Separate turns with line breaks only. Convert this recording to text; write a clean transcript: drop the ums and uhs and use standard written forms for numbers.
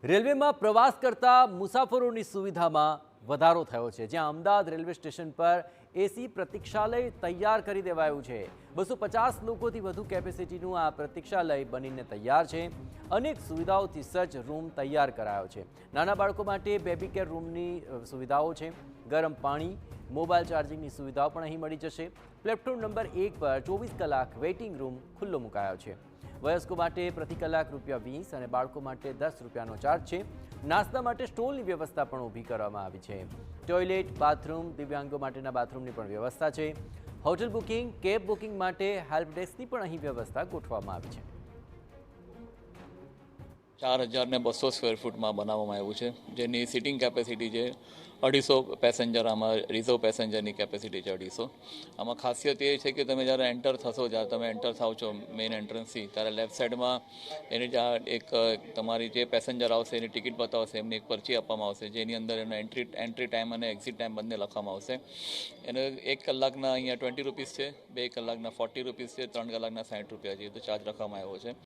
રેલવેમાં પ્રવાસ કરતા મુસાફરોની સુવિધામાં વધારો થયો છે, જ્યાં અમદાવાદ રેલવે સ્ટેશન પર એસી પ્રતીક્ષાલય તૈયાર કરી દેવાયું છે। 250 લોકોથી વધુ કેપેસિટીનું આ પ્રતીક્ષાલય બનીને તૈયાર છે। અનેક સુવિધાઓથી સજ્જ રૂમ તૈયાર કરાયો છે। નાના બાળકો માટે બેબી કેર રૂમની સુવિધાઓ છે। ગરમ પાણી, મોબાઈલ ચાર્જિંગની સુવિધાઓ પણ અહીં મળી જશે। પ્લેટફોર્મ નંબર 1 પર 24 કલાક વેઇટિંગ રૂમ ખુલ્લો મુકાયો છે। વયસ્કો માટે પ્રતિ કલાક ₹20 અને બાળકો માટે ₹10નો ચાર્જ છે। નાસ્તા માટે સ્ટોલની વ્યવસ્થા પણ ઊભી કરવામાં આવી છે। ટોયલેટ, બાથરૂમ, દિવ્યાંગો માટેના બાથરૂમની પણ વ્યવસ્થા છે। હોટલ બુકિંગ, કેબ બુકિંગ માટે હેલ્પ ડેસ્કની પણ અહીં વ્યવસ્થા ગોઠવવામાં આવી છે।
4200 સ્ક્વેર ફૂટમાં બનાવવામાં આવ્યું છે, જેની સિટિંગ કેપેસિટી છે 250 પેસેન્જર। આમાં રિઝર્વ પેસેન્જરની કેપેસિટી છે 250। આમાં ખાસિયત એ છે કે તમે જ્યારે એન્ટર થશો, જ્યારે તમે એન્ટર થાવ છો મેઇન એન્ટ્રન્સથી, ત્યારે લેફ્ટ સાઈડમાં એની એક તમારી જે પેસેન્જર આવશે એની ટિકિટ બતાવશે, એમની એક પરચી આપવામાં આવશે, જેની અંદર એનો એન્ટ્રી ટાઈમ અને એક્ઝિટ ટાઈમ બંને લખવામાં આવશે। એને 1 કલાકના અહીંયા ₹20 છે, 2 કલાકના ₹40 છે, 3 કલાકના ₹60 છે, તો ચાર્જ રાખવામાં આવ્યો છે।